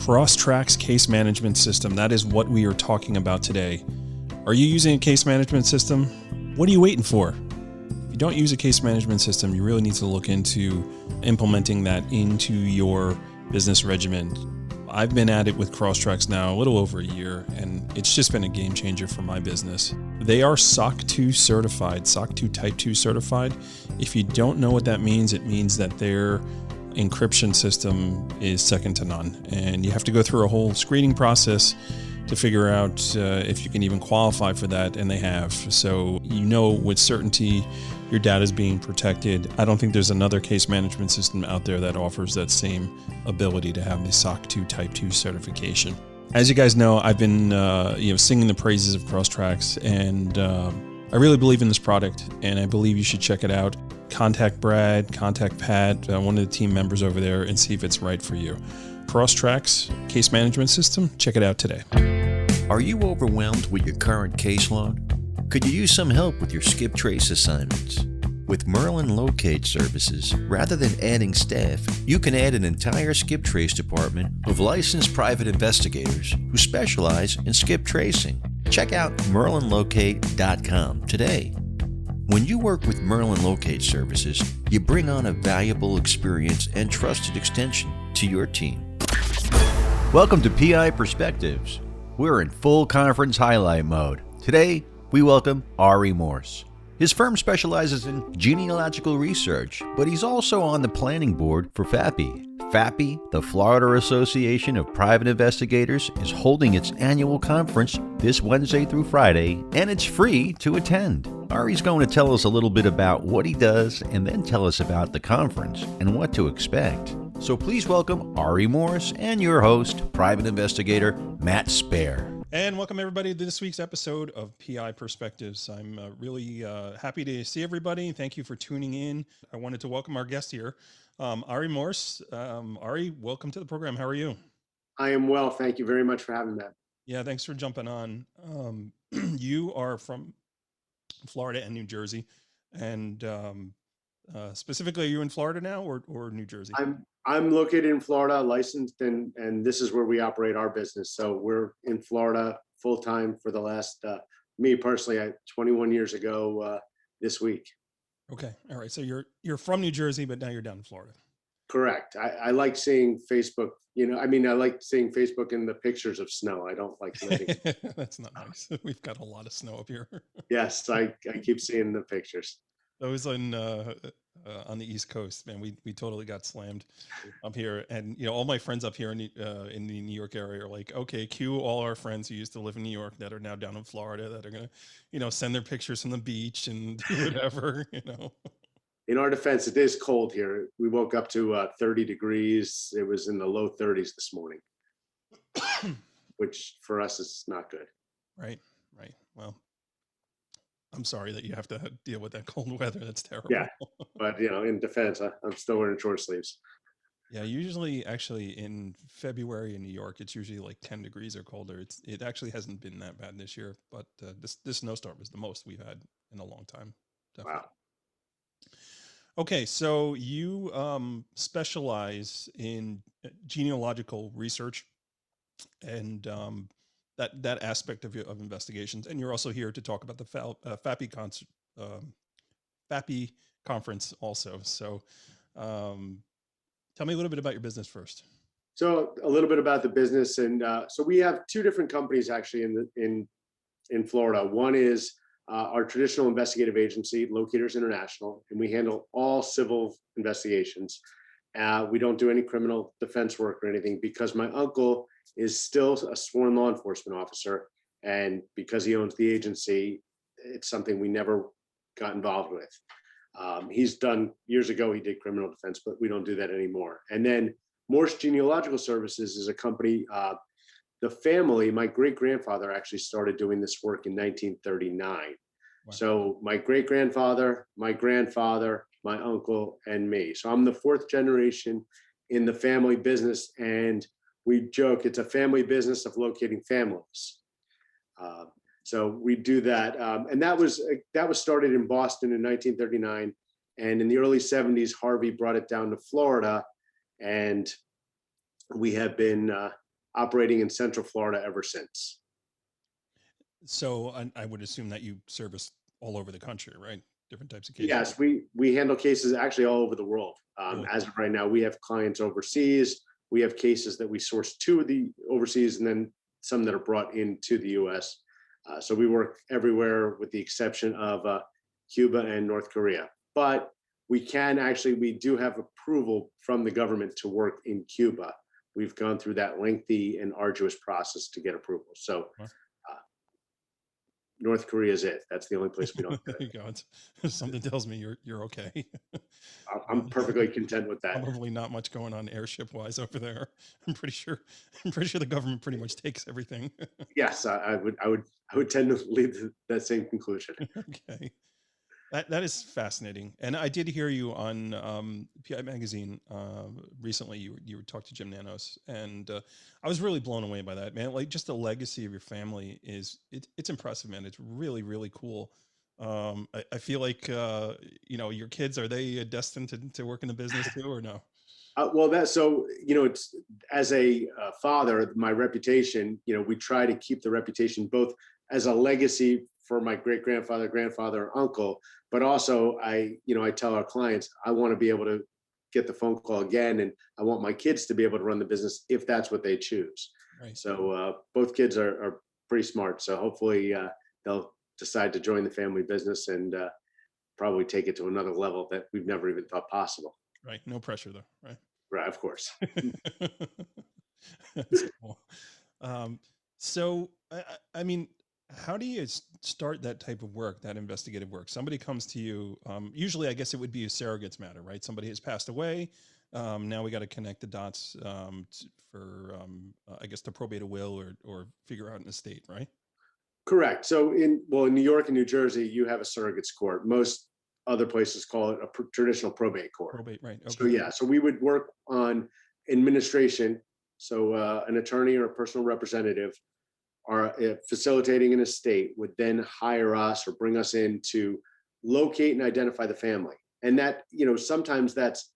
Crosstracks case management system. That is what we are talking about today. Are you using a case management system? What are you waiting for? If you don't use a case management system, you really need to look into implementing that into your business regimen. I've been at it with Crosstracks now a little over a year, and it's just been a game changer for my business. They are SOC 2 certified, SOC 2 Type 2 certified. If you don't know what that means, it means that their encryption system is second to none. And you have to go through a whole screening process to figure out if you can even qualify for that, and they have. So you know with certainty your data is being protected. I don't think there's another case management system out there that offers that same ability to have the SOC 2 Type 2 certification. As you guys know, I've been singing the praises of Crosstracks, and I really believe in this product, and I believe you should check it out. Contact Brad, contact Pat, one of the team members over there, and see if it's right for you. Crosstracks case management system, check it out today. Are you overwhelmed with your current caseload? Could you use some help with your skip trace assignments? With Merlin Locate Services, rather than adding staff, you can add an entire skip trace department of licensed private investigators who specialize in skip tracing. Check out merlinlocate.com today. When you work with Merlin Locate Services, you bring on a valuable experience and trusted extension to your team. Welcome to PI Perspectives. We're in full conference highlight mode. Today, we welcome Ari Morse. His firm specializes in genealogical research, but he's also on the planning board for FAPI. FAPI, the Florida Association of Private Investigators, is holding its annual conference this Wednesday through Friday, and it's free to attend. Ari's going to tell us a little bit about what he does and then tell us about the conference and what to expect. So please welcome Ari Morse and your host, private investigator Matt Spaier. And welcome everybody to this week's episode of PI Perspectives. I'm really happy to see everybody. Thank you for tuning in. I wanted to welcome our guest here, Ari Morse. Ari, welcome to the program. How are you? I am well. Thank you very much for having me. Yeah, thanks for jumping on. You are from Florida and New Jersey, and specifically, are you in Florida now or New Jersey? I'm located in Florida, licensed, and this is where we operate our business. So we're in Florida full time for the last, me personally, 21 years ago this week. Okay, all right. So you're from New Jersey, but now you're down in Florida. Correct. I like seeing Facebook. I like seeing Facebook in the pictures of snow. I don't like living. That's not nice. We've got a lot of snow up here. Yes, I keep seeing the pictures. Those on the East Coast, man, we totally got slammed up here, and all my friends up here in the New York area are like, okay, cue all our friends who used to live in New York that are now down in Florida that are gonna, send their pictures from the beach and do whatever, In our defense, it is cold here. We woke up to 30 degrees. It was in the low 30s this morning, which for us is not good. Right. Well, I'm sorry that you have to deal with that cold weather. That's terrible. Yeah, but in defense, I'm still wearing short sleeves. Yeah, usually actually in February in New York, it's usually like 10 degrees or colder. It actually hasn't been that bad this year, but this snowstorm is the most we've had in a long time. Definitely. Wow. Okay, so you specialize in genealogical research and that aspect of investigations, and you're also here to talk about the FAPI FAPI conference also. So tell me a little bit about your business first. So a little bit about the business, and so we have two different companies actually in Florida. One is our traditional investigative agency, Locators International, and we handle all civil investigations. We don't do any criminal defense work or anything because my uncle is still a sworn law enforcement officer, and because he owns the agency, it's something we never got involved with. He's done years ago, he did criminal defense, but we don't do that anymore. And then Morse Genealogical Services is a company, the family, my great-grandfather actually started doing this work in 1939. Wow. So my great-grandfather, my grandfather, my uncle, and me. So I'm the fourth generation in the family business, and we joke it's a family business of locating families. So we do that, and that was started in Boston in 1939, and in the early 70s, Harvey brought it down to Florida, and we have been operating in Central Florida ever since. So I would assume that you service all over the country, right? Different types of cases. Yes, we handle cases actually all over the world. Really? As of right now, we have clients overseas. We have cases that we source to the overseas, and then some that are brought into the U.S. So we work everywhere with the exception of Cuba and North Korea. But we do have approval from the government to work in Cuba. We've gone through that lengthy and arduous process to get approval. So North Korea is it. That's the only place we don't go. There you go. Something tells me you're okay. I'm perfectly content with that. Probably not much going on airship wise over there. I'm pretty sure the government pretty much takes everything. Yes, I would tend to lead to that same conclusion. Okay. That is fascinating. And I did hear you on PI Magazine recently. You talked to Jim Nanos, and I was really blown away by that, man. Like, just the legacy of your family it's impressive, man. It's really, really cool. I feel like your kids, are they destined to work in the business too, or no? Well, it's as a father, my reputation. We try to keep the reputation both as a legacy for my great grandfather, grandfather, uncle, but also I tell our clients I want to be able to get the phone call again, and I want my kids to be able to run the business if that's what they choose. Right. So both kids are pretty smart. So hopefully they'll decide to join the family business and probably take it to another level that we've never even thought possible. Right. No pressure though. Right. Right. Of course. That's cool. So, I mean, how do you start that type of work, that investigative work? Somebody comes to you, usually I guess it would be a surrogates matter, right? Somebody has passed away. Now we got to connect the dots for, I guess, to probate a will or figure out an estate, right? Correct. So in New York and New Jersey, you have a surrogates court. Most other places call it a traditional probate court. Probate, right. Okay. So yeah, so we would work on administration. So an attorney or a personal representative are facilitating an estate would then hire us or bring us in to locate and identify the family. And that, sometimes that's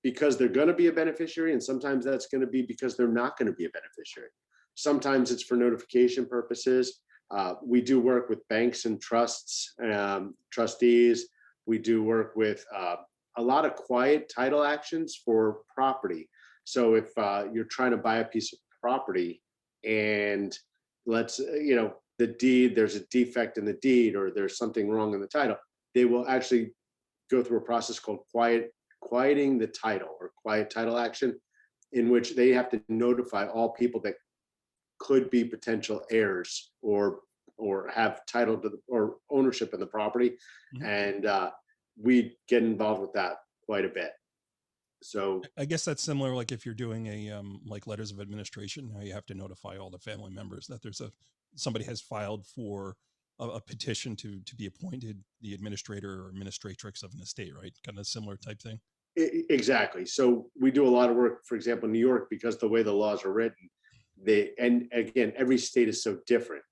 because they're going to be a beneficiary, and sometimes that's going to be because they're not going to be a beneficiary. Sometimes it's for notification purposes. We do work with banks and trusts, trustees. We do work with a lot of quiet title actions for property. So if you're trying to buy a piece of property and the deed, there's a defect in the deed or there's something wrong in the title, they will actually go through a process called quieting the title or quiet title action, in which they have to notify all people that could be potential heirs or have title to or ownership in the property. Mm-hmm. And we get involved with that quite a bit. So I guess that's similar. Like if you're doing a like letters of administration, now you have to notify all the family members that somebody has filed for a petition to be appointed the administrator or administratrix of an estate, right? Kind of similar type thing. Exactly. So we do a lot of work, for example, in New York, because the way the laws are written, and again, every state is so different.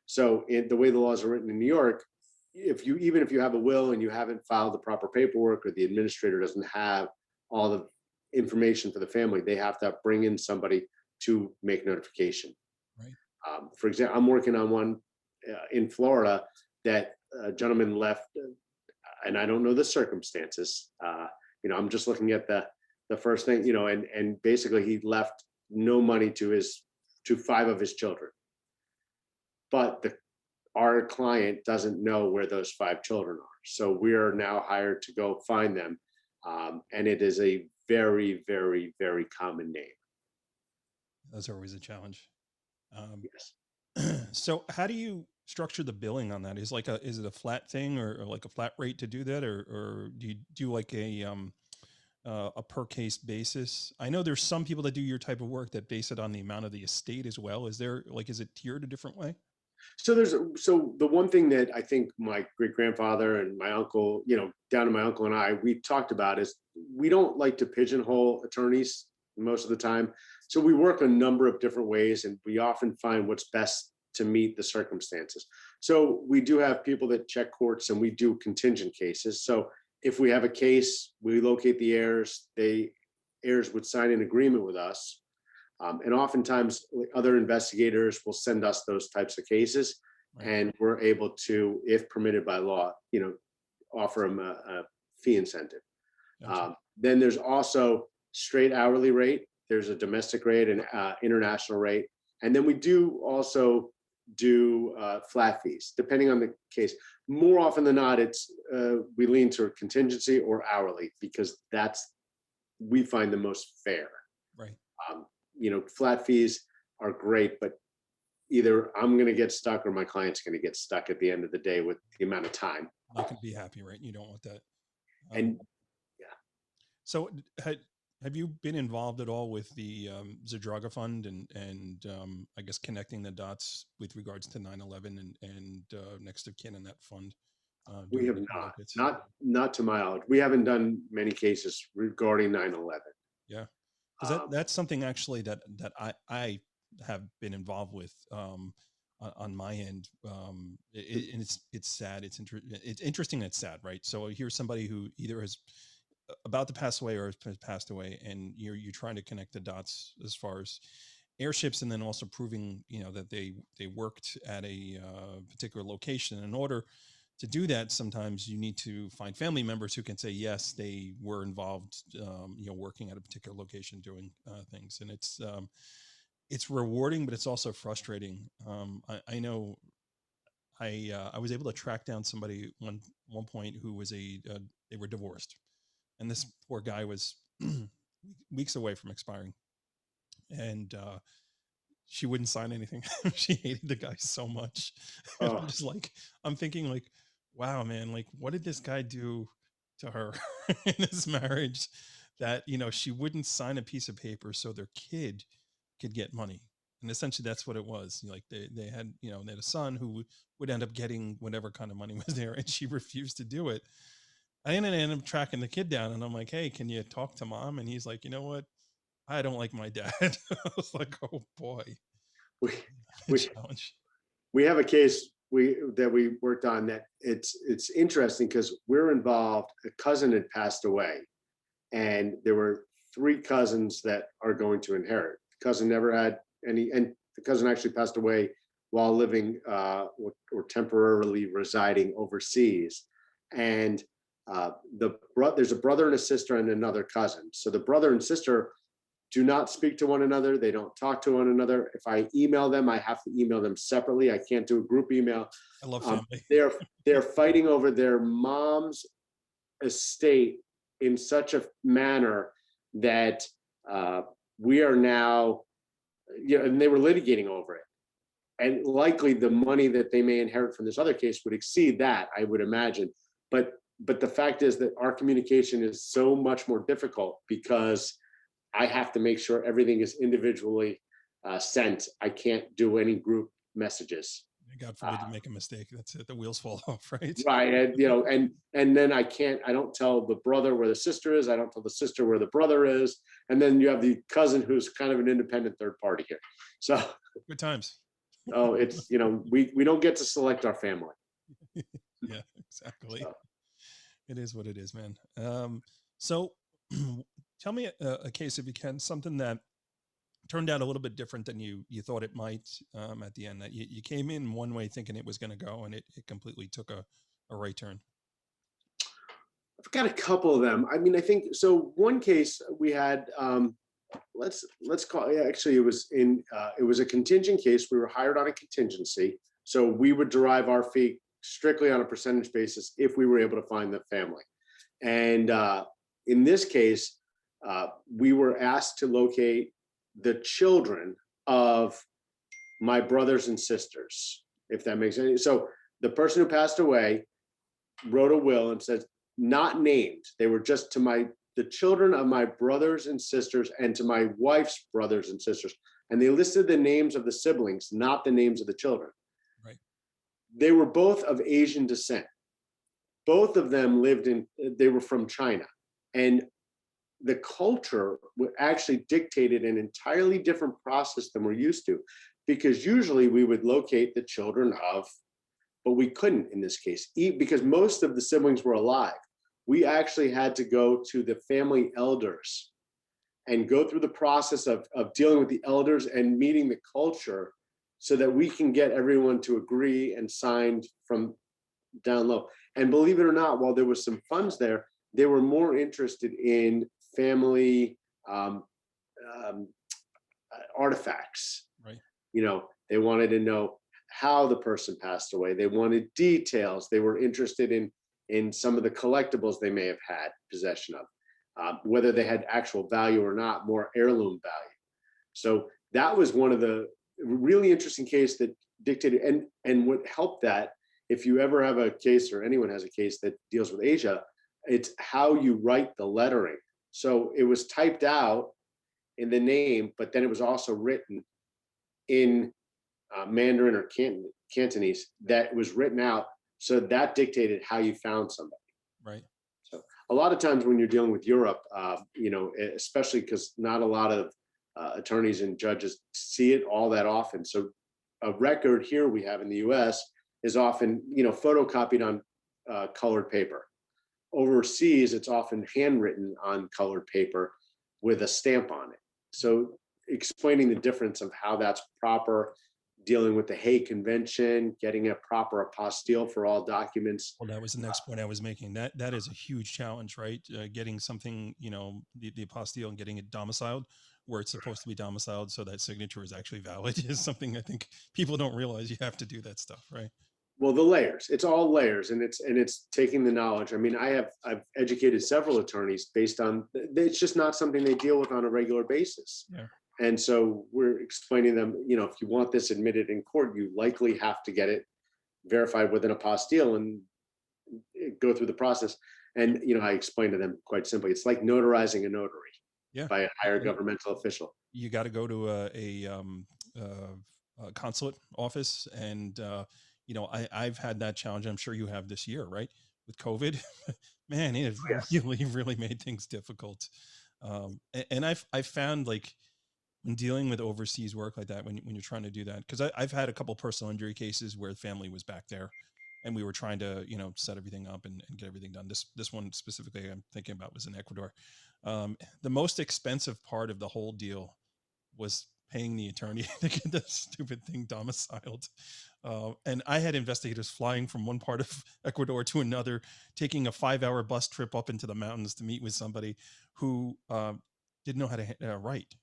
So the way the laws are written in New York, even if you have a will and you haven't filed the proper paperwork, or the administrator doesn't have all the information for the family, they have to bring in somebody to make notification. Right. For example, I'm working on one in Florida that a gentleman left, and I don't know the circumstances. I'm just looking at the first thing, and basically he left no money to 5 of his children. But our client doesn't know where those 5 children are. So we are now hired to go find them. And it is a very, very, very common name. Those are always a challenge. Yes. So how do you structure the billing on that? Is it a flat thing or like a flat rate to do that? Or do you do like a per case basis? I know there's some people that do your type of work that base it on the amount of the estate as well. Is it tiered a different way? So the one thing that I think my great grandfather and my uncle, down to my uncle and I, we talked about is we don't like to pigeonhole attorneys most of the time. So we work a number of different ways, and we often find what's best to meet the circumstances. So we do have people that check courts, and we do contingent cases. So if we have a case, we locate the heirs. Heirs would sign an agreement with us. And oftentimes other investigators will send us those types of cases, Right. and we're able to, if permitted by law, offer them a fee incentive. Gotcha. Then there's also straight hourly rate. There's a domestic rate and international rate. And then we do also do flat fees, depending on the case. More often than not, it's we lean toward contingency or hourly, because we find the most fair. Right. Flat fees are great, but either I'm going to get stuck or my client's going to get stuck at the end of the day with the amount of time. Not going to be happy, right? You don't want that. And So have you been involved at all with the Zadruga Fund and I guess connecting the dots with regards to 9/11 and next of kin in that fund? we have during the not, Probate? not to my knowledge. We haven't done many cases regarding 9/11. Yeah, because that's something actually that I have been involved with on my end. And it's sad. It's interesting. It's sad, right? So here's somebody who either has about to pass away or has passed away, and you're trying to connect the dots as far as airships, and then also proving that they worked at a particular location. In order to do that, sometimes you need to find family members who can say yes, they were involved, working at a particular location doing things, and it's rewarding, but it's also frustrating. I know I was able to track down somebody one point who was they were divorced, and this poor guy was weeks away from expiring, and she wouldn't sign anything. She hated the guy so much. And I'm thinking like, wow, man, like what did this guy do to her in this marriage that, she wouldn't sign a piece of paper so their kid could get money. And essentially that's what it was. Like they had a son who would end up getting whatever kind of money was there, and she refused to do it. I ended up tracking the kid down, and I'm like, hey, can you talk to mom? And he's like, you know what? I don't like my dad. I was like, oh boy. We have a case that we worked on that it's interesting because we're involved. A cousin had passed away, and there were 3 cousins that are going to inherit. The cousin never had any, and the cousin actually passed away while living or temporarily residing overseas. And there's a brother and a sister and another cousin. So the brother and sister do not speak to one another. They don't talk to one another. If I email them, I have to email them separately. I can't do a group email. I love family. They're fighting over their mom's estate in such a manner that we are now, and they were litigating over it. And likely the money that they may inherit from this other case would exceed that, I would imagine. But the fact is that our communication is so much more difficult because I have to make sure everything is individually sent. I can't do any group messages. God forbid you make a mistake. That's it. The wheels fall off, right? Right. And then I don't tell the brother where the sister is. I don't tell the sister where the brother is. And then you have the cousin who's kind of an independent third party here. So good times. Oh, it's, we don't get to select our family. Yeah, exactly. So. It is what it is, man. So tell me a case, if you can, something that turned out a little bit different than you thought it might at the end, that you came in one way thinking it was going to go, and it completely took a right turn. I've got a couple of them. I mean, I think, so one case we had, let's call it, actually it was a contingent case. We were hired on a contingency. So we would derive our fee strictly on a percentage basis if we were able to find the family. And in this case, we were asked to locate the children of my brothers and sisters, if that makes sense. So the person who passed away wrote a will and says, not named. They were just the children of my brothers and sisters and to my wife's brothers and sisters. And they listed the names of the siblings, not the names of the children. Right. They were both of Asian descent. Both of them they were from China. And the culture actually dictated an entirely different process than we're used to, because usually we would locate the children of, but we couldn't in this case, because most of the siblings were alive. We actually had to go to the family elders and go through the process of dealing with the elders and meeting the culture so that we can get everyone to agree and signed from down low. And believe it or not, while there was some funds there, they were more interested in family artifacts. Right. You know, they wanted to know how the person passed away. They wanted details. They were interested in some of the collectibles they may have had possession of, whether they had actual value or not, more heirloom value. So that was one of the really interesting case that dictated, and what helped that, if you ever have a case or anyone has a case that deals with Asia, it's how you write the lettering. So it was typed out in the name, but then it was also written in Mandarin or Cantonese that was written out. So that dictated how you found somebody. Right. So a lot of times when you're dealing with Europe, you know, especially because not a lot of attorneys and judges see it all that often. So a record here we have in the US is often, you know, photocopied on colored paper. Overseas, it's often handwritten on colored paper with a stamp on it. So explaining the difference of how that's proper, dealing with the Hague Convention, getting a proper apostille for all documents. Well, that was the next point I was making. That is a huge challenge, right? Getting something, you know, the apostille and getting it domiciled where it's supposed to be domiciled so that signature is actually valid is something I think people don't realize you have to do that stuff, right? Well, the layers, it's all layers, and it's taking the knowledge. I mean, I've educated several attorneys based on, it's just not something they deal with on a regular basis. Yeah. And so we're explaining them, you know, if you want this admitted in court, you likely have to get it verified with an apostille and go through the process. And, you know, I explained to them quite simply, it's like notarizing a notary by a higher governmental official. You got to go to a consulate office and, you know, I've had that challenge. I'm sure you have this year, right? With COVID, man, it really made things difficult. And I've found, like, when dealing with overseas work like that, when you're trying to do that, because I've had a couple personal injury cases where the family was back there and we were trying to, you know, set everything up and get everything done. This one specifically I'm thinking about was in Ecuador. The most expensive part of the whole deal was paying the attorney to get the stupid thing domiciled. And I had investigators flying from one part of Ecuador to another, taking a 5-hour bus trip up into the mountains to meet with somebody who didn't know how to write.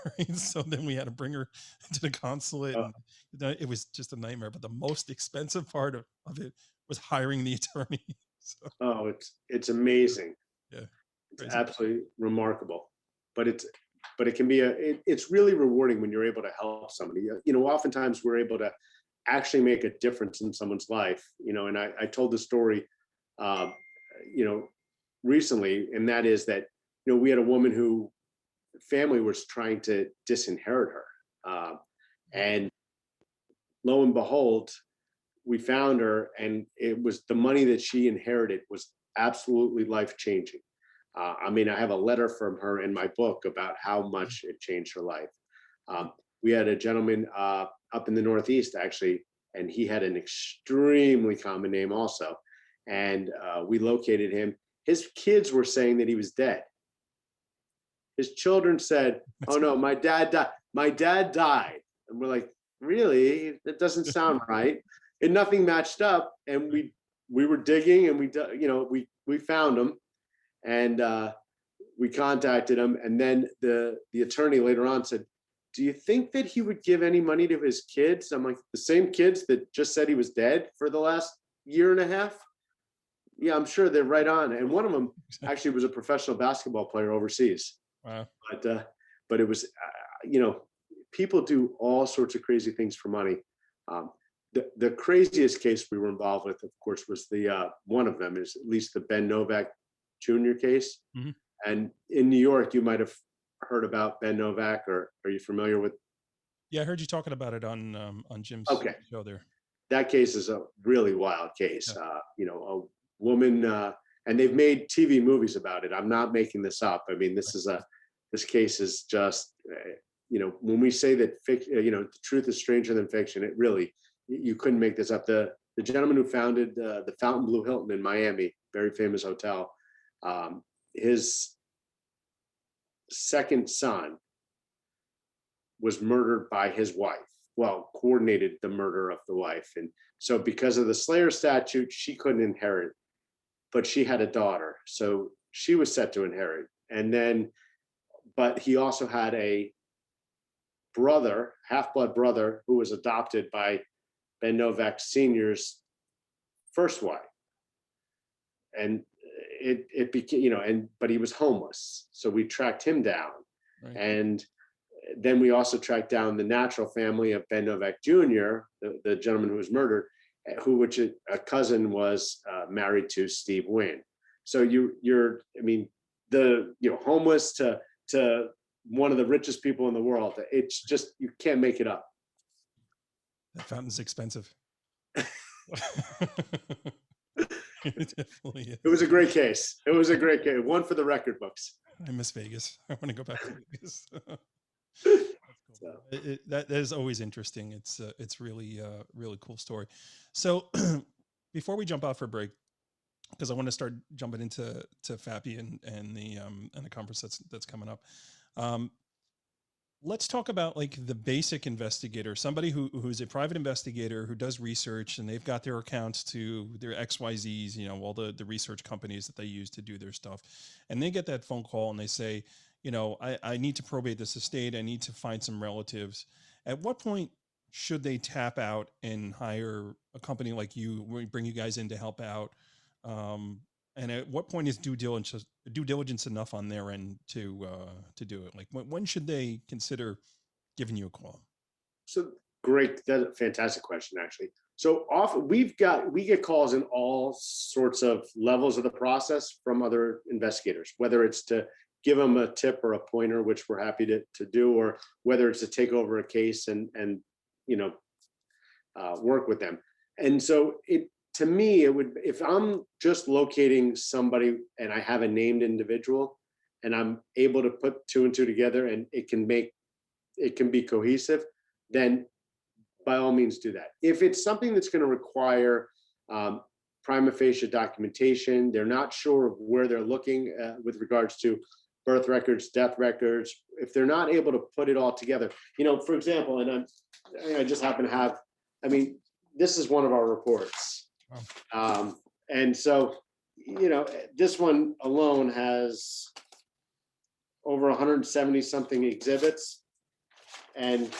Right? So then we had to bring her to the consulate. And it was just a nightmare. But the most expensive part of it was hiring the attorney. So, oh, it's amazing. Yeah, it's absolutely remarkable. But it can be it's really rewarding when you're able to help somebody. You know, oftentimes we're able to actually make a difference in someone's life. You know, and I told the story, you know, recently, and that is that, you know, we had a woman who family was trying to disinherit her, and lo and behold, we found her, and it was the money that she inherited was absolutely life-changing. I mean, I have a letter from her in my book about how much it changed her life. We had a gentleman up in the Northeast, actually, and he had an extremely common name also, and we located him. His kids were saying that he was dead. His children said, "Oh no, my dad died. My dad died." And we're like, "Really? That doesn't sound right." And nothing matched up. And we were digging, and we found him, and we contacted him. And then the attorney later on said, "Do you think that he would give any money to his kids?" I'm like, "The same kids that just said he was dead for the last year and a half? Yeah, I'm sure they're right on." And one of them actually was a professional basketball player overseas. Wow. But it was, you know, people do all sorts of crazy things for money. The craziest case we were involved with, of course, was the one of them is at least the Ben Novak Jr. case. Mm-hmm. And in New York, you might have heard about Ben Novak, or are you familiar with? Yeah, I heard you talking about it on Jim's show there. That case is a really wild case. Yeah. You know, a woman, and they've made TV movies about it. I'm not making this up. I mean, this case is just, you know, when we say that fiction, you know, the truth is stranger than fiction, it really, you couldn't make this up. The gentleman who founded the Fontainebleau Hilton in Miami, very famous hotel, his second son was murdered by his wife. Well, coordinated the murder of the wife. And so because of the Slayer statute, she couldn't inherit, but she had a daughter. So she was set to inherit. And then, but he also had a brother, half-blood brother, who was adopted by Ben Novak Sr.'s first wife. And it became, but he was homeless. So we tracked him down. Right. And then we also tracked down the natural family of Ben Novak Jr., the gentleman who was murdered, which a cousin was married to Steve Wynn. So homeless to one of the richest people in the world. It's just, you can't make it up. That fountain's expensive. It definitely is. It was a great case. It was a great case. One for the record books. I miss Vegas. I want to go back to Vegas. So. That is always interesting. It's really cool story. So before we jump out for a break, because I want to start jumping into FAPI and the conference that's coming up. Let's talk about like the basic investigator, somebody who's a private investigator who does research, and they've got their accounts to their XYZs, all the research companies that they use to do their stuff. And they get that phone call and they say, I need to probate this estate. I need to find some relatives. At what point should they tap out and hire a company like you, we bring you guys in to help out? And at what point is due diligence enough on their end to do it? Like when should they consider giving you a call? So great, that's a fantastic question, actually. So often we get calls in all sorts of levels of the process from other investigators, whether it's to give them a tip or a pointer, which we're happy to do, or whether it's to take over a case and work with them. And so to me, it would, if I'm just locating somebody and I have a named individual and I'm able to put two and two together and it can be cohesive, then by all means do that. If it's something that's going to require prima facie documentation, they're not sure of where they're looking with regards to birth records, death records, if they're not able to put it all together, for example, and I just happen to have, this is one of our reports. Wow. And so, this one alone has over 170 something exhibits, and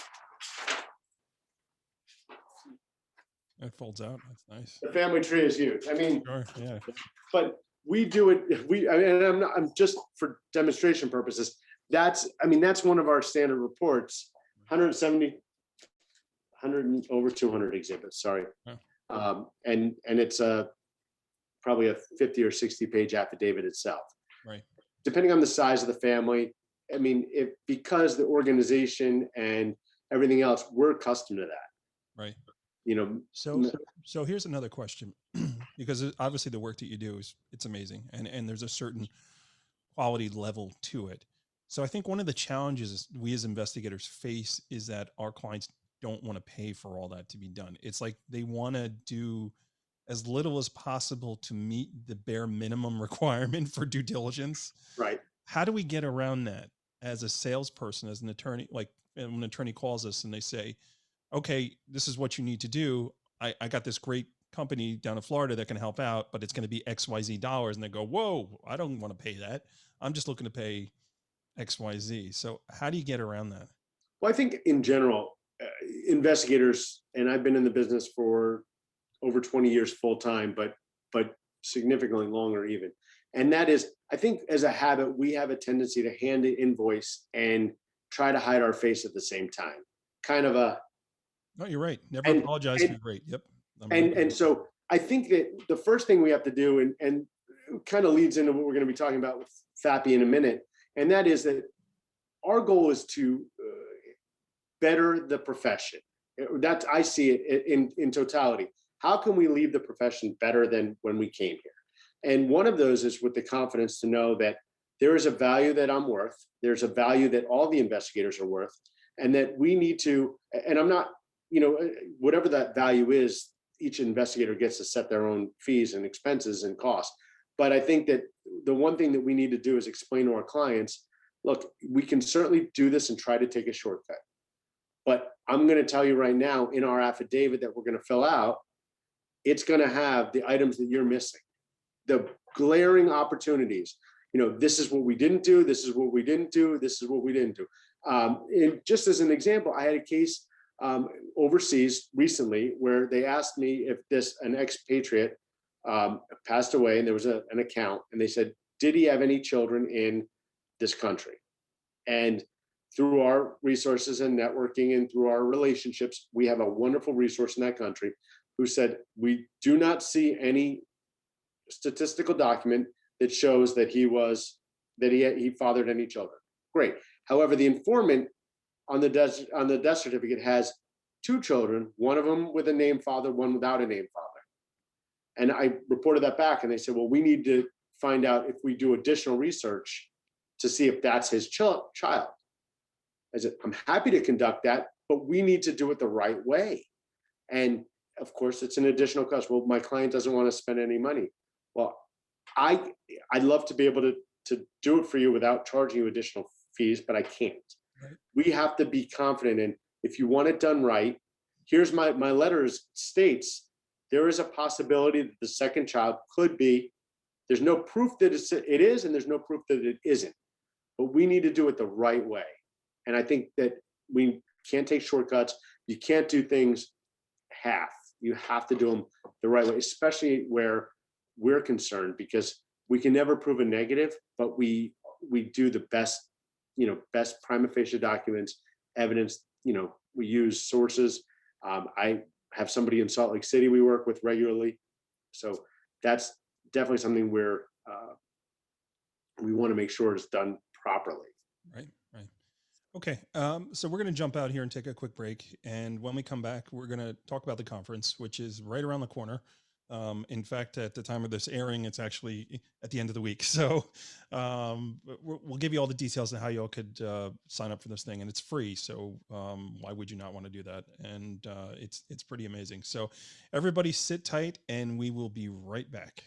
it folds out. That's nice. the family tree is huge. Sure, yeah. But we do it. I'm just for demonstration purposes. That's one of our standard reports. 170, over 200 exhibits. Sorry. Yeah. And it's probably a 50 or 60 page affidavit itself. Right. Depending on the size of the family, because the organization and everything else, we're accustomed to that. Right. So here's another question, because obviously the work that you do it's amazing, and there's a certain quality level to it. So I think one of the challenges we as investigators face is that our clients don't want to pay for all that to be done. It's like they want to do as little as possible to meet the bare minimum requirement for due diligence. Right. How do we get around that as a salesperson, as an attorney? Like when an attorney calls us and they say, okay, this is what you need to do. I got this great company down in Florida that can help out, but it's going to be XYZ dollars. And they go, whoa, I don't want to pay that. I'm just looking to pay XYZ. So how do you get around that? Well, I think in general, investigators, and I've been in the business for over 20 years full time, but significantly longer even. And that is, I think as a habit, we have a tendency to hand an invoice and try to hide our face at the same time. Kind of a. No, you're right. Never apologize for your rate. Yep. And so I think that the first thing we have to do, and kind of leads into what we're going to be talking about with FAPI in a minute, and that is that our goal is to better the profession. That's, I see it in totality. How can we leave the profession better than when we came here? And one of those is with the confidence to know that there is a value that I'm worth. There's a value that all the investigators are worth, and that we need to, and I'm not, whatever that value is, each investigator gets to set their own fees and expenses and costs. But I think that the one thing that we need to do is explain to our clients look, we can certainly do this and try to take a shortcut. But I'm going to tell you right now, in our affidavit that we're going to fill out, it's going to have the items that you're missing, the glaring opportunities. This is what we didn't do. This is what we didn't do. This is what we didn't do. And just as an example, I had a case overseas recently where they asked me if an expatriate passed away, and there was an account, and they said, did he have any children in this country? And through our resources and networking and through our relationships, we have a wonderful resource in that country who said, we do not see any statistical document that shows that he fathered any children. Great. However, the informant on the death certificate has 2 children, one of them with a named father, one without a named father. And I reported that back, and they said, well, we need to find out if we do additional research to see if that's his child. I said, I'm happy to conduct that, but we need to do it the right way. And of course, it's an additional cost. Well, my client doesn't want to spend any money. Well, I'd love to be able to do it for you without charging you additional fees, but I can't. Right. We have to be confident in, if you want it done right, here's my letter states, there is a possibility that the second child could be, there's no proof that it is, and there's no proof that it isn't, but we need to do it the right way. And I think that we can't take shortcuts. You can't do things half. You have to do them the right way, especially where we're concerned, because we can never prove a negative, but we do the best prima facie documents, evidence. We use sources. I have somebody in Salt Lake City we work with regularly. So that's definitely something we want to make sure is done properly. Right. Okay. So we're going to jump out here and take a quick break. And when we come back, we're going to talk about the conference, which is right around the corner. In fact, at the time of this airing, it's actually at the end of the week. So we'll give you all the details on how you all could sign up for this thing, and it's free. So why would you not want to do that? And it's pretty amazing. So everybody sit tight, and we will be right back.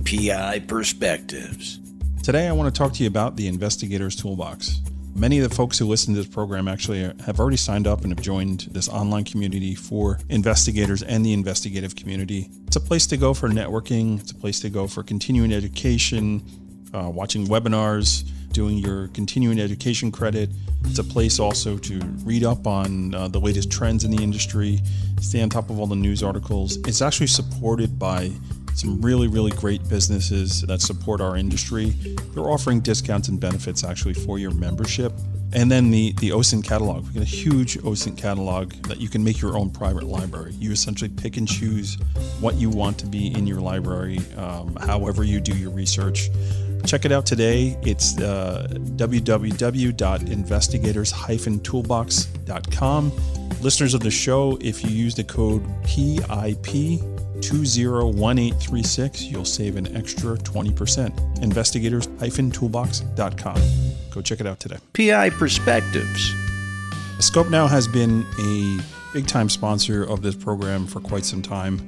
PI Perspectives. Today, I want to talk to you about the Investigator's Toolbox. Many of the folks who listen to this program actually have already signed up and have joined this online community for investigators and the investigative community. It's a place to go for networking. It's a place to go for continuing education, watching webinars, doing your continuing education credit. It's a place also to read up on the latest trends in the industry, stay on top of all the news articles. It's actually supported by some really, really great businesses that support our industry. They're offering discounts and benefits actually for your membership. And then the OSINT catalog. We got a huge OSINT catalog that you can make your own private library. You essentially pick and choose what you want to be in your library, however you do your research. Check it out today. It's www.investigators-toolbox.com. Listeners of the show, if you use the code PIP 201836, you'll save an extra 20%. Investigators-toolbox.com. Go check it out today. PI Perspectives. Scope Now has been a big time sponsor of this program for quite some time,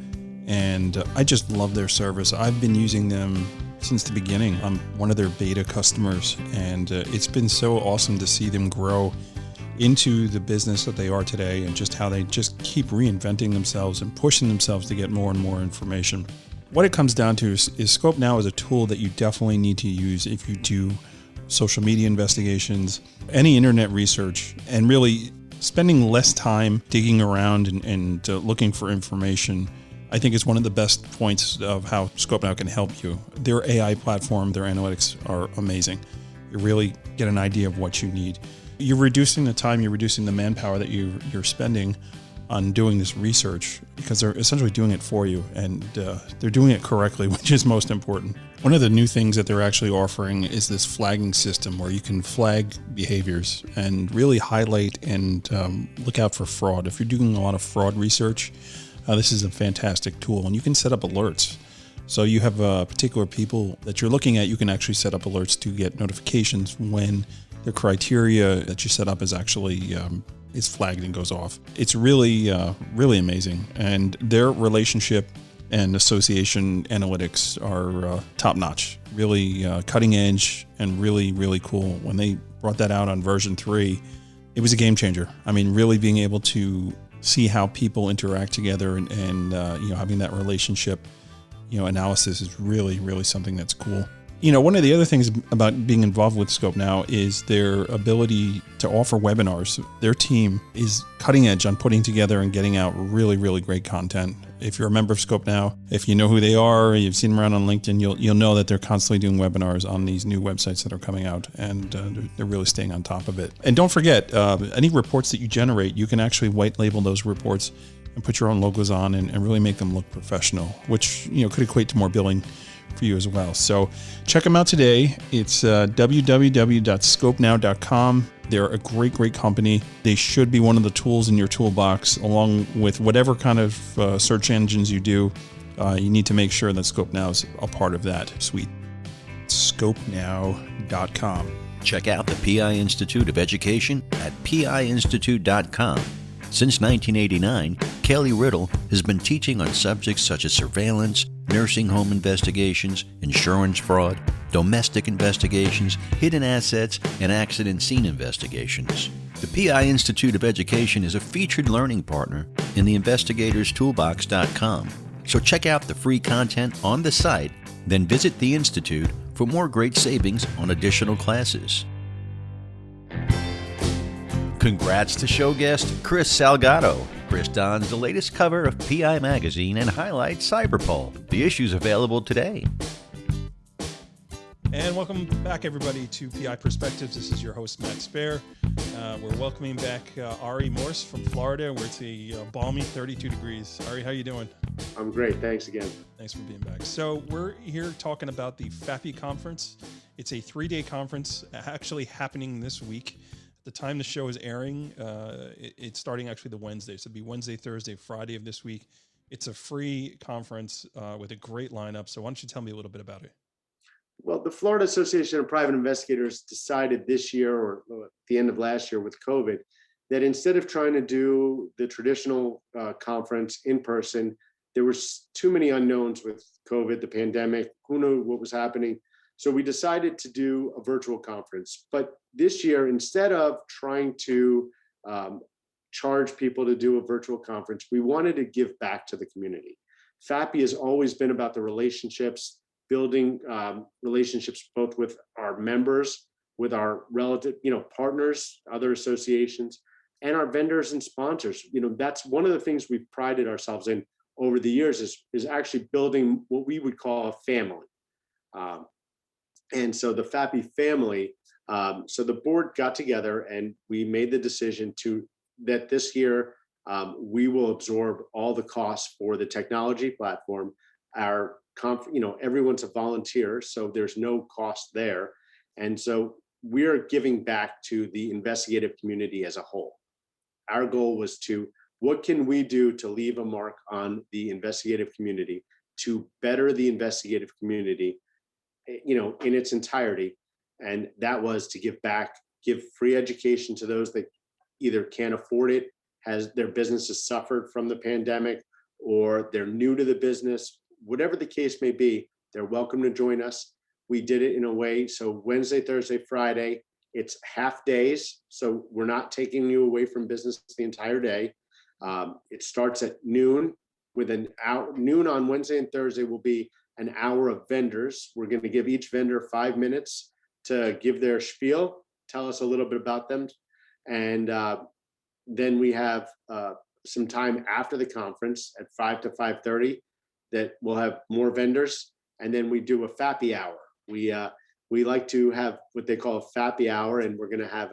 and I just love their service. I've been using them since the beginning. I'm one of their beta customers, and it's been so awesome to see them grow into the business that they are today, and just how they just keep reinventing themselves and pushing themselves to get more and more information. What it comes down to is Scope Now is a tool that you definitely need to use if you do social media investigations, any internet research, and really spending less time digging around and looking for information. I think it's one of the best points of how Scope Now can help you. Their AI platform, their analytics are amazing. You really get an idea of what you need. You're reducing the time, you're reducing the manpower that you're spending on doing this research, because they're essentially doing it for you, and they're doing it correctly, which is most important. One of the new things that they're actually offering is this flagging system where you can flag behaviors and really highlight and look out for fraud. If you're doing a lot of fraud research, this is a fantastic tool, and you can set up alerts. So you have particular people that you're looking at, you can actually set up alerts to get notifications when the criteria that you set up is actually is flagged and goes off. It's really, really amazing. And their relationship and association analytics are top notch, really cutting edge and really, really cool. When they brought that out on version 3, it was a game changer. I mean, really being able to see how people interact together and having that relationship, analysis is really, really something that's cool. One of the other things about being involved with Scope Now is their ability to offer webinars. Their team is cutting edge on putting together and getting out really, really great content. If you're a member of Scope Now, if you know who they are, you've seen them around on LinkedIn, you'll know that they're constantly doing webinars on these new websites that are coming out, and they're really staying on top of it. And don't forget, any reports that you generate, you can actually white label those reports and put your own logos on and really make them look professional, which could equate to more billing for you as well. So check them out today. It's www.scopenow.com. They're a great, great company. They should be one of the tools in your toolbox, along with whatever kind of search engines you do. You need to make sure that Scope Now is a part of that suite. Scopenow.com. Check out the PI Institute of Education at piinstitute.com. Since 1989, Kelly Riddle has been teaching on subjects such as surveillance, nursing home investigations, insurance fraud, domestic investigations, hidden assets, and accident scene investigations. The PI Institute of Education is a featured learning partner in the investigatorstoolbox.com. So check out the free content on the site, then visit the Institute for more great savings on additional classes. Congrats to show guest Chris Salgado. Chris dons the latest cover of PI Magazine and highlights Cyberpol. The issue's available today. And welcome back, everybody, to PI Perspectives. This is your host, Matt Spaier. We're welcoming back Ari Morse from Florida, where it's a balmy 32 degrees. Ari, how you doing? I'm great. Thanks again. Thanks for being back. So we're here talking about the FAPI conference. It's a 3-day conference actually happening this week. The time the show is airing, it's starting actually the Wednesday. So it'll be Wednesday, Thursday, Friday of this week. It's a free conference with a great lineup. So why don't you tell me a little bit about it? Well, the Florida Association of Private Investigators decided this year, or at the end of last year with COVID, that instead of trying to do the traditional conference in person, there was too many unknowns with COVID, the pandemic, who knew what was happening. So we decided to do a virtual conference. But this year, instead of trying to charge people to do a virtual conference, we wanted to give back to the community. FAPI has always been about the relationships, building relationships both with our members, with our relative, partners, other associations, and our vendors and sponsors. That's one of the things we've prided ourselves in over the years is actually building what we would call a family. And so the FAPI family, so the board got together and we made the decision that this year we will absorb all the costs for the technology platform. Everyone's a volunteer, so there's no cost there. And so we're giving back to the investigative community as a whole. Our goal was what can we do to leave a mark on the investigative community, to better the investigative community, in its entirety. And that was to give back, give free education to those that either can't afford it, has their businesses suffered from the pandemic, or they're new to the business. Whatever the case may be, they're welcome to join us. We did it in a way, so Wednesday, Thursday, Friday, it's half days. So we're not taking you away from business the entire day. It starts at noon. With noon on Wednesday and Thursday will be an hour of vendors. We're going to give each vendor 5 minutes to give their spiel, tell us a little bit about them. And then we have some time after the conference at 5 to 5:30 that we'll have more vendors. And then we do a FAPI hour. We like to have what they call a FAPI hour, and we're going to have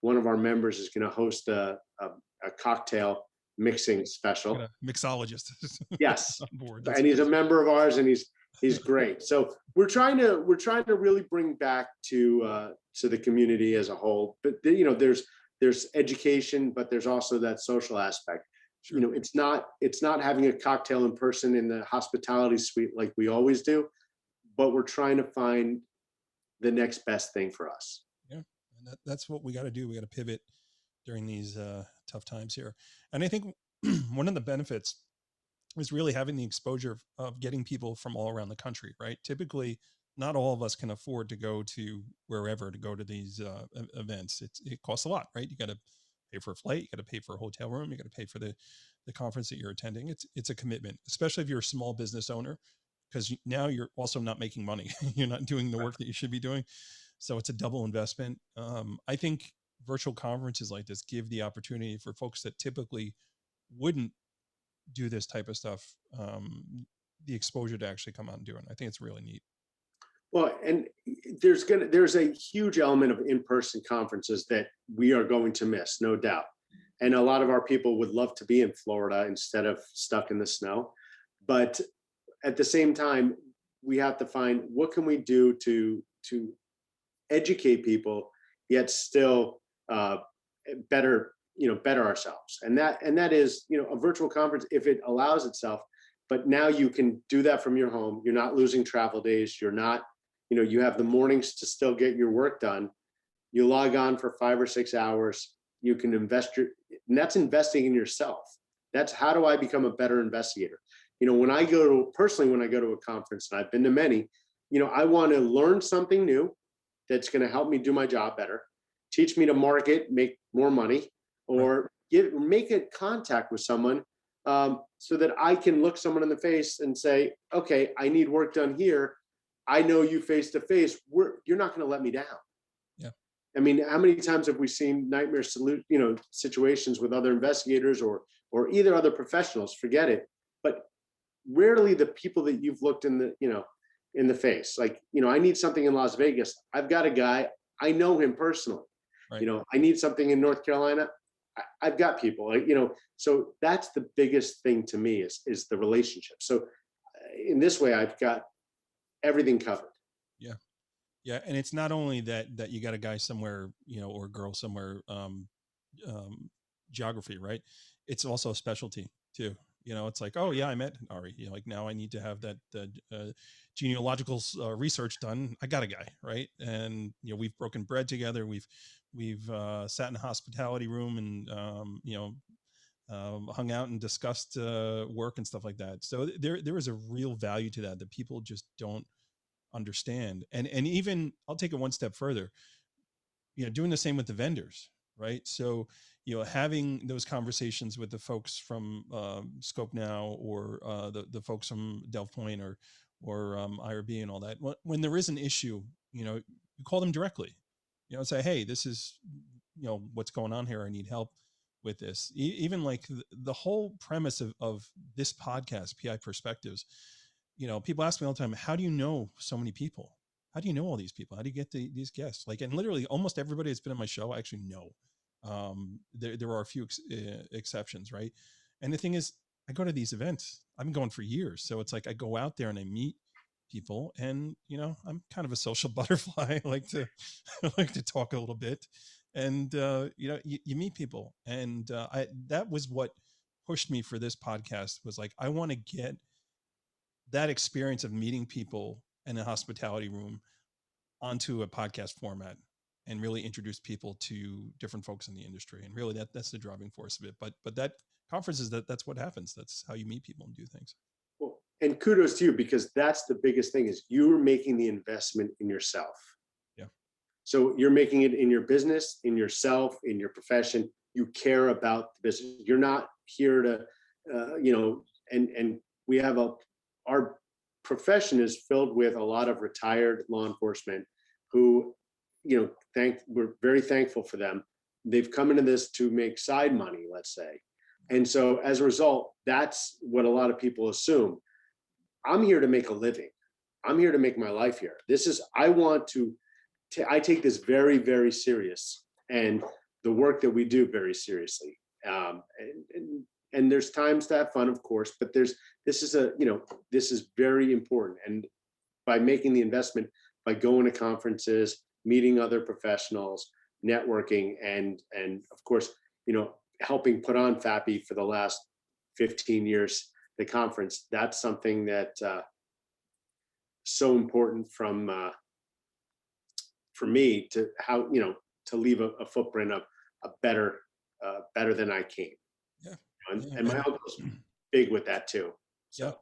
one of our members is going to host a cocktail mixing special. Mixologist. Yes. On board. And he's a member of ours, and he's great. So we're trying to really bring back to the community as a whole. But there's education, but there's also that social aspect. Sure. It's not having a cocktail in person in the hospitality suite like we always do, but we're trying to find the next best thing for us. Yeah, and that's what we got to do. We got to pivot during these tough times here. And I think one of the benefits is really having the exposure of getting people from all around the country, right? Typically, not all of us can afford to go to wherever to go to these events. It costs a lot, right? You got to pay for a flight, you got to pay for a hotel room, you got to pay for the conference that you're attending. It's a commitment, especially if you're a small business owner, because now you're also not making money. You're not doing the work that you should be doing. So it's a double investment. I think virtual conferences like this give the opportunity for folks that typically wouldn't do this type of stuff, the exposure to actually come out and do it. I think it's really neat. Well, and there's a huge element of in-person conferences that we are going to miss, no doubt. And a lot of our people would love to be in Florida instead of stuck in the snow. But at the same time, we have to find what can we do to educate people, yet still better ourselves. And that is, a virtual conference, if it allows itself. But now you can do that from your home. You're not losing travel days. You're not, you have the mornings to still get your work done. You log on for 5 or 6 hours. You can invest and that's investing in yourself. That's how do I become a better investigator? When I go to a conference, and I've been to many, I want to learn something new that's going to help me do my job better, teach me to market, make more money, or make a contact with someone so that I can look someone in the face and say, okay, I need work done here. I know you face to face. You're not going to let me down. Yeah. I mean, how many times have we seen nightmare situations with other investigators or either other professionals? Forget it. But rarely the people that you've looked in the face. Like, I need something in Las Vegas. I've got a guy, I know him personally. Right. I need something in North Carolina. I've got people, so that's the biggest thing to me is the relationship. So in this way, I've got everything covered. Yeah. Yeah. And it's not only that you got a guy somewhere, or a girl somewhere, geography, right? It's also a specialty too. It's like, oh yeah, I met Ari. Like now I need to have that genealogical research done. I got a guy, right? And we've broken bread together. We've sat in a hospitality room and hung out and discussed work and stuff like that. So there is a real value to that people just don't understand. And even I'll take it one step further. Doing the same with the vendors, right? So having those conversations with the folks from Scope Now or the folks from Delft Point or IRB and all that. When there is an issue, you call them directly. Say, hey, this is what's going on here. I need help with this. Even like the whole premise of this podcast, PI Perspectives. People ask me all the time, how do you know so many people? How do you know all these people? How do you get these guests? Like, and literally almost everybody that's been on my show, I actually know. There are a few exceptions, right? And the thing is, I go to these events. I've been going for years. So it's like, I go out there and I meet people and, I'm kind of a social butterfly. I like to talk a little bit and, you meet people. And that was what pushed me for this podcast was like, I want to get that experience of meeting people in a hospitality room onto a podcast format and really introduce people to different folks in the industry. And really that's the driving force of it. But that conferences, that's what happens. That's how you meet people and do things. Well, and kudos to you, because that's the biggest thing is you're making the investment in yourself. Yeah. So you're making it in your business, in yourself, in your profession. You care about the business. You're not here to, and we have our profession is filled with a lot of retired law enforcement who, we're very thankful for them. They've come into this to make side money, let's say. And so as a result, that's what a lot of people assume. I'm here to make a living. I'm here to make my life here. I take this very, very serious, and the work that we do very seriously. And there's times to have fun, of course, but this is very important. And by making the investment, by going to conferences, meeting other professionals, networking, and of course, helping put on FAPPY for the last 15 years, the conference, that's something that so important for me to how, to leave a footprint of a better than I came. Yeah. And my uncle's big with that too. Yeah. So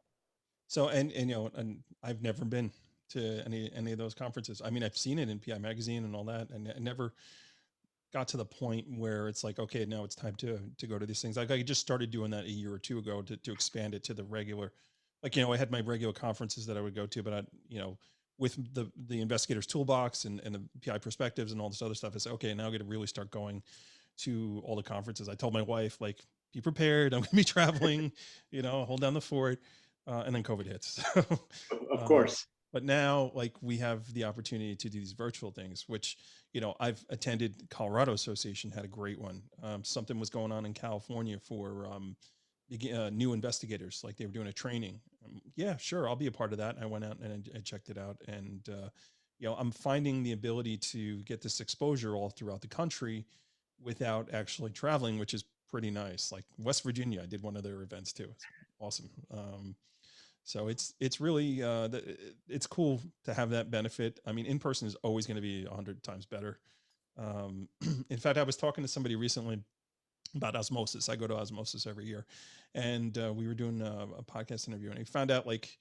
So, and and I've never been to any of those conferences. I mean, I've seen it in PI magazine and all that, and I never got to the point where it's like, okay, now it's time to go to these things. Like I just started doing that a year or two ago to expand it to the regular, like, I had my regular conferences that I would go to, but with the investigators toolbox and the PI perspectives and all this other stuff, it's okay, now I got to really start going to all the conferences. I told my wife, like, be prepared. I'm going to be traveling, hold down the fort. And then COVID hits. of uh, course. but now, like, we have the opportunity to do these virtual things, which, I've attended. Colorado Association had a great one. Something was going on in California for new investigators, like they were doing a training. Yeah, sure, I'll be a part of that. I went out and I checked it out, and I'm finding the ability to get this exposure all throughout the country without actually traveling, which is pretty nice. Like West Virginia, I did one of their events too. It's awesome. So it's really it's cool to have that benefit. I mean, in person is always going to be 100 times better. In fact, I was talking to somebody recently about osmosis. I go to osmosis every year, and we were doing a podcast interview, and I found out, like,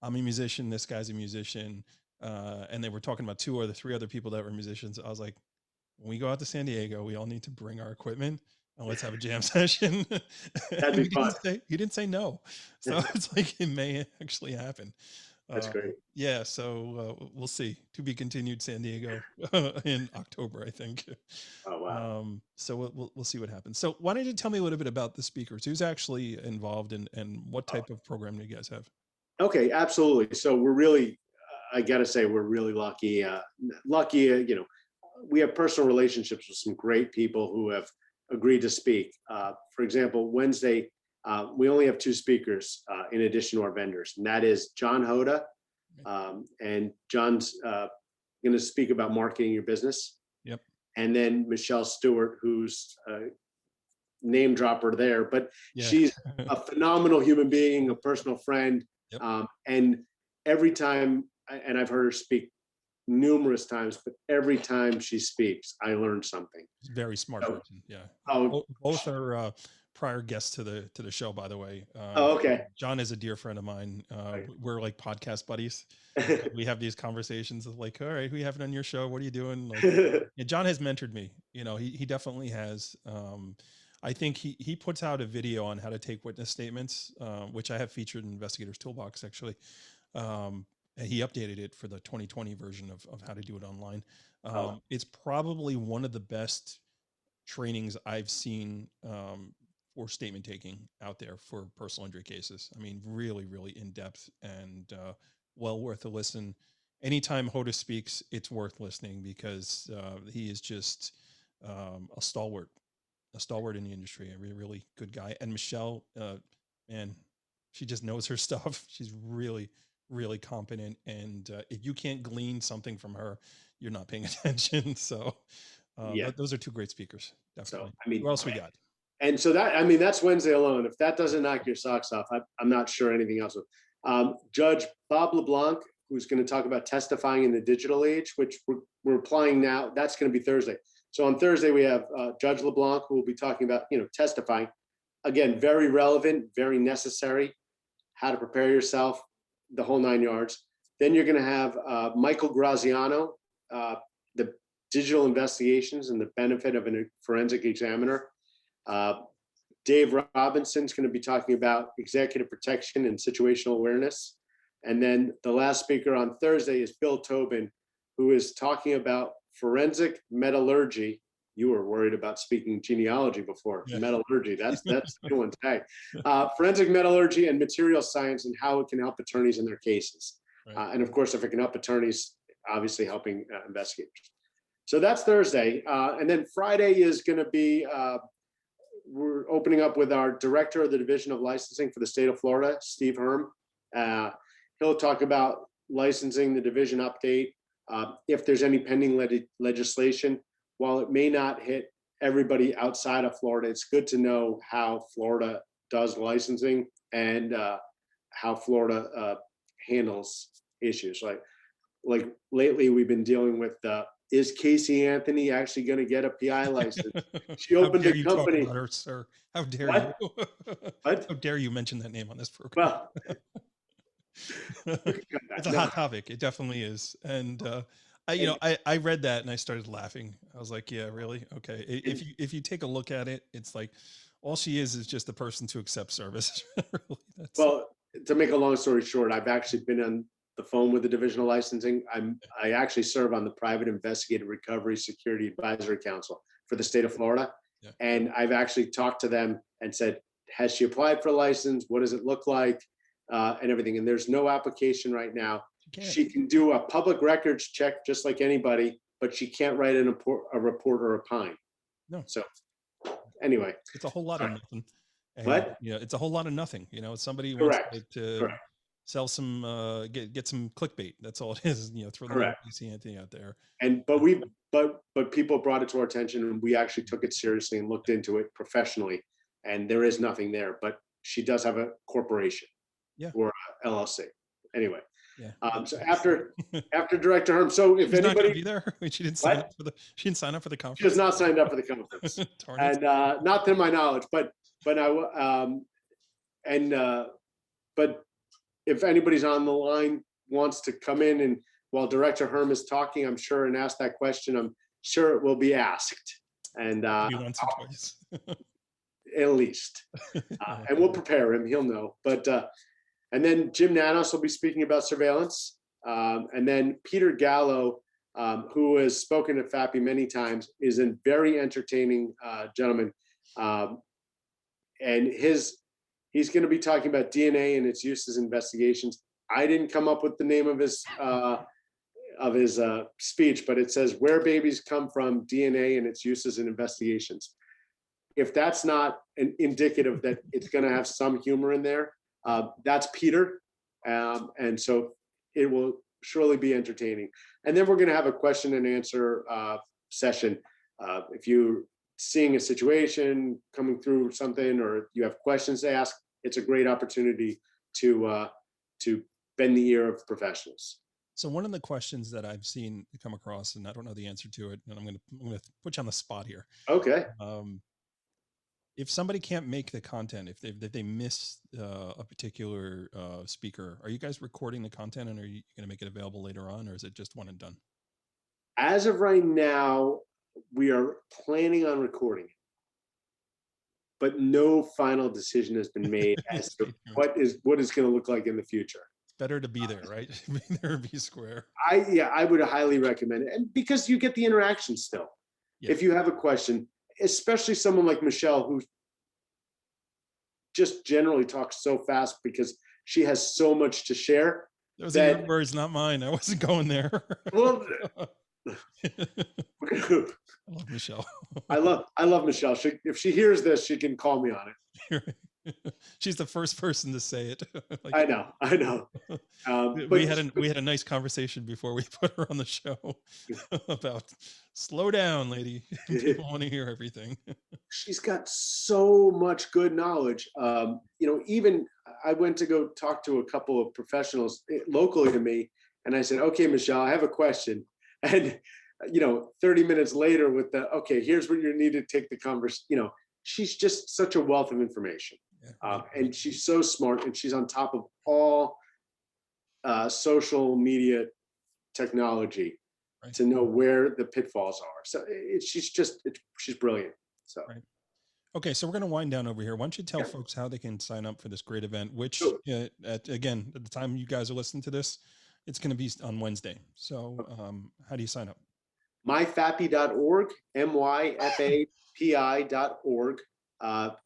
I'm a musician, this guy's a musician, and they were talking about three other people that were musicians. I was like, when we go out to San Diego, we all need to bring our equipment and let's have a jam session. That'd And be fun. he didn't say no. So it's like, it may actually happen. That's great. Yeah. So we'll see. To be continued, San Diego in October, I think. Oh, wow. So we'll see what happens. So why don't you tell me a little bit about the speakers? Who's actually involved, and what type of program do you guys have? Okay, absolutely. So we're really, I got to say, we're really lucky. We have personal relationships with some great people who have agreed to speak. For example, Wednesday, we only have two speakers in addition to our vendors, and that is John Hoda. And John's going to speak about marketing your business. Yep. And then Michelle Stewart, who's name dropper there, but Yeah. she's a phenomenal human being, a personal friend. Yep. And every time, and I've heard her speak numerous times, but every time she speaks, I learn something. Very smart person. Yeah. Oh, Both are prior guests to the show, by the way. okay. John is a dear friend of mine. Right. We're like podcast buddies. We have these conversations of like, all right, who you having on your show? What are you doing? Like, yeah, John has mentored me. He definitely has. I think he puts out a video on how to take witness statements, which I have featured in Investigator's Toolbox, actually. And he updated it for the 2020 version of how to do it online. It's probably one of the best trainings I've seen for statement taking out there for personal injury cases. I mean, really, really in depth, and well worth a listen. Anytime Hoda speaks, it's worth listening, because he is just a stalwart in the industry, a really, really good guy. And Michelle, man, she just knows her stuff. She's really, really competent. And if you can't glean something from her, you're not paying attention. So Yeah. those are two great speakers. Definitely. So, I mean, who else we got? And so that's Wednesday alone. If that doesn't knock your socks off, I'm not sure anything else will. Judge Bob LeBlanc, who's going to talk about testifying in the digital age, which we're applying now. That's going to be Thursday. So on Thursday, we have Judge LeBlanc, who will be talking about, testifying. Again, very relevant, very necessary, how to prepare yourself, the whole 9 yards. Then you're going to have Michael Graziano, the digital investigations and the benefit of a forensic examiner. Dave Robinson's going to be talking about executive protection and situational awareness. And then the last speaker on Thursday is Bill Tobin, who is talking about forensic metallurgy. You were worried about speaking genealogy before. Yeah. Metallurgy, that's the new one today. Forensic metallurgy and material science, and how it can help attorneys in their cases. Right. And of course, if it can help attorneys, obviously helping investigators. So that's Thursday. And then Friday is going to be, we're opening up with our director of the Division of Licensing for the state of Florida, Steve Herm. He'll talk about licensing, the division update, if there's any pending legislation. While it may not hit everybody outside of Florida, it's good to know how Florida does licensing and how Florida handles issues. Like lately, we've been dealing with is Casey Anthony actually going to get a PI license? She How opened dare a you talk company. about her, sir? How dare What? you? What? How dare you mention that name on this program? Well, It's a no. hot topic. It definitely is. And I read that and I started laughing. I was like, yeah, really? Okay. If you take a look at it, it's like all she is just the person to accept service. Really, Well, to make a long story short, I've actually been on the phone with the Division of Licensing. I actually serve on the Private Investigative Recovery Security Advisory Council for the state of Florida. Yeah. And I've actually talked to them and said, has she applied for a license? What does it look like? And everything. And there's no application right now. She can do a public records check just like anybody, but she can't write a report or opine. No. So anyway, it's a whole lot of nothing. And, what? It's a whole lot of nothing. Somebody Correct. wants to Correct. sell some, get some clickbait. That's all it is. Throw the name Casey Anthony out there. And but people brought it to our attention, and we actually took it seriously and looked into it professionally. And there is nothing there, but she does have a corporation, or a LLC. Anyway, yeah. So after Director Herm, so if She's anybody not gonna be there, she didn't sign up for the. She didn't sign up for the conference. She has not signed up for the conference, and not to my knowledge. But if anybody's on the line wants to come in, and while Director Herm is talking, I'm sure, and ask that question, I'm sure it will be asked. And once or twice. At least, and we'll prepare him. He'll know. But and then Jim Nanos will be speaking about surveillance, and then Peter Gallo, who has spoken at FAPI many times, is a very entertaining gentleman, and he's going to be talking about DNA and its uses in investigations. I didn't come up with the name of his speech, but it says "Where Babies Come From: DNA and Its Uses in Investigations." If that's not an indicative that it's going to have some humor in there, that's Peter. And so it will surely be entertaining. And then we're going to have a question and answer session. If you're seeing a situation, coming through something, or you have questions to ask, it's a great opportunity to bend the ear of professionals. So one of the questions that I've seen come across, and I don't know the answer to it, and I'm going to put you on the spot here. Okay. If somebody can't make the content, if they miss a particular speaker, are you guys recording the content, and are you going to make it available later on, or is it just one and done? As of right now, we are planning on recording it, but no final decision has been made as to what is going to look like in the future. It's better to be there, right? Be there, be square. I would highly recommend it, and because you get the interaction still. Yeah. If you have a question, especially someone like Michelle, who just generally talks so fast because she has so much to share. Those are your words, not mine. I wasn't going there. Well, I love Michelle. I love Michelle. If she hears this, she can call me on it. She's the first person to say it. Like, I know. We had a nice conversation before we put her on the show about slow down, lady. People want to hear everything. She's got so much good knowledge. Even I went to go talk to a couple of professionals locally to me, and I said, "Okay, Michelle, I have a question." And 30 minutes later, with here's what you need to take the conversation. She's just such a wealth of information. And she's so smart, and she's on top of all social media technology to know where the pitfalls are. So she's brilliant. So. Right. Okay, so we're going to wind down over here. Why don't you tell folks how they can sign up for this great event, which at the time you guys are listening to this, it's going to be on Wednesday. So how do you sign up? myfappy.org, myfapi.org.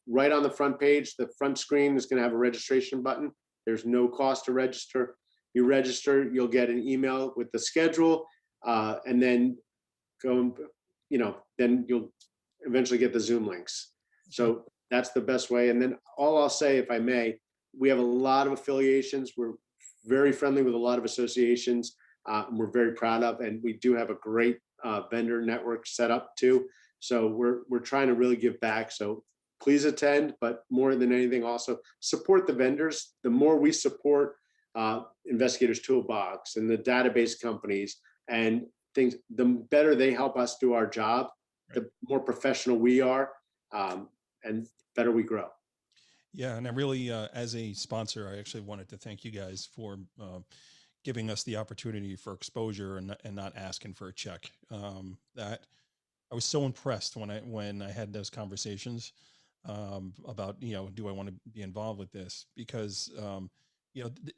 Right on the front page, the front screen is going to have a registration button. There's no cost to register. You register, you'll get an email with the schedule, and then then you'll eventually get the Zoom links. So that's the best way. And then all I'll say, if I may, we have a lot of affiliations. We're very friendly with a lot of associations. We're very proud of, and we do have a great vendor network set up too. So we're trying to really give back. So please attend, but more than anything, also support the vendors. The more we support Investigators Toolbox and the database companies and things, the better they help us do our job, the more professional we are, and better we grow. Yeah, and I really, as a sponsor, I actually wanted to thank you guys for giving us the opportunity for exposure and not asking for a check. That I was so impressed when I had those conversations about, do I want to be involved with this? Because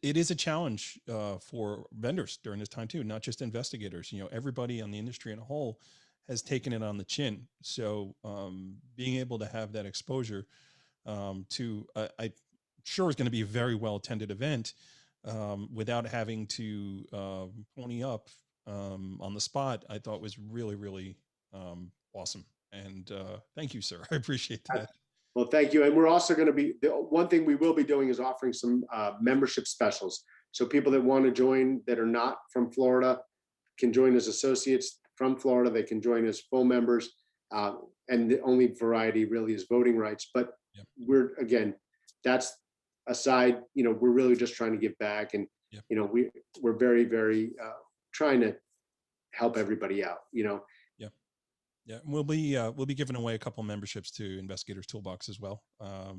it is a challenge for vendors during this time too, not just investigators. Everybody on the industry in a whole has taken it on the chin. So being able to have that exposure to, I'm sure is going to be a very well attended event without having to pony up on the spot, I thought was really, really awesome. And thank you, sir. I appreciate that. Well, thank you. And we're also going to be, the one thing we will be doing is offering some membership specials. So people that want to join that are not from Florida can join as associates from Florida. They can join as full members. And the only variety really is voting rights. But we're, again, that's aside, we're really just trying to give back. And, we're very, very trying to help everybody out, Yeah, we'll be giving away a couple memberships to Investigators Toolbox as well.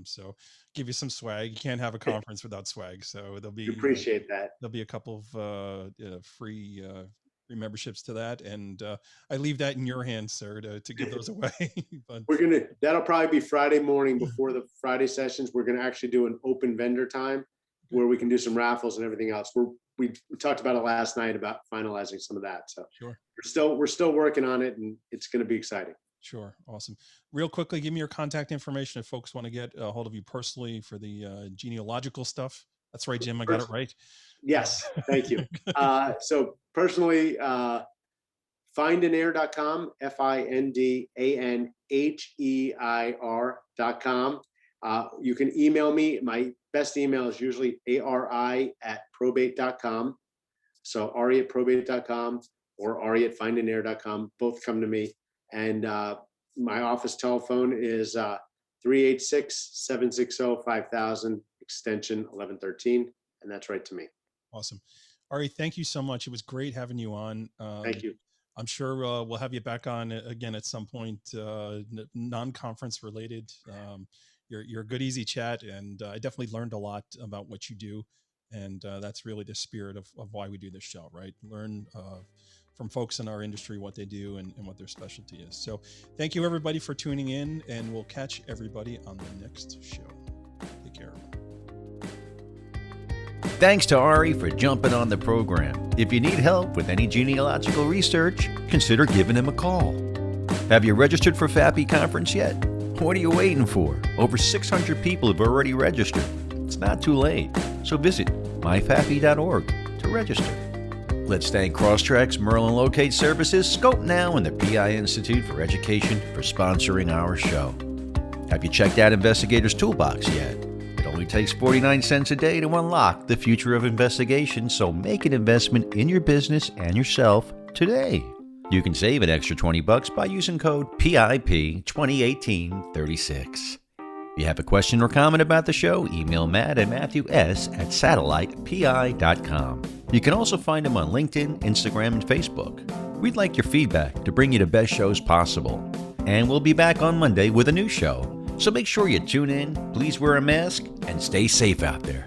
So give you some swag. You can't have a conference without swag. So there'll be appreciate that. There'll be a couple of free memberships to that, and I leave that in your hands, sir, to give those away. But that'll probably be Friday morning before the Friday sessions. We're gonna actually do an open vendor time where we can do some raffles and everything else. We talked about it last night about finalizing some of that. So sure. We're still working on it, and it's going to be exciting. Sure. Awesome. Real quickly, give me your contact information if folks want to get a hold of you personally for the genealogical stuff. That's right, Jim. I got it right. Yes. Thank you. So personally, findanheir.com, FINDANHEIR.com. You can email me. My best email is usually ARI@probate.com. So Ari@probate.com or Ari@findanheir.com. Both come to me. And my office telephone is 386-760-5000, extension 1113. And that's right to me. Awesome. Ari, thank you so much. It was great having you on. Thank you. I'm sure we'll have you back on again at some point, non-conference related. You're a good, easy chat, and I definitely learned a lot about what you do, and that's really the spirit of why we do this show, right? Learn from folks in our industry what they do and what their specialty is. So thank you, everybody, for tuning in, and we'll catch everybody on the next show. Take care. Thanks to Ari for jumping on the program. If you need help with any genealogical research, consider giving him a call. Have you registered for FAPPY conference yet? What are you waiting for? Over 600 people have already registered. It's not too late. So visit myfappy.org to register. Let's thank Crosstracks, Merlin Locate Services, Scope Now, and the PI Institute for Education for sponsoring our show. Have you checked out Investigator's Toolbox yet? It only takes 49 cents a day to unlock the future of investigation, so make an investment in your business and yourself today. You can save an extra $20 by using code PIP 2018-36. If you have a question or comment about the show, email Matt at matthews@satellitepi.com. You can also find him on LinkedIn, Instagram, and Facebook. We'd like your feedback to bring you the best shows possible. And we'll be back on Monday with a new show. So make sure you tune in, please wear a mask, and stay safe out there.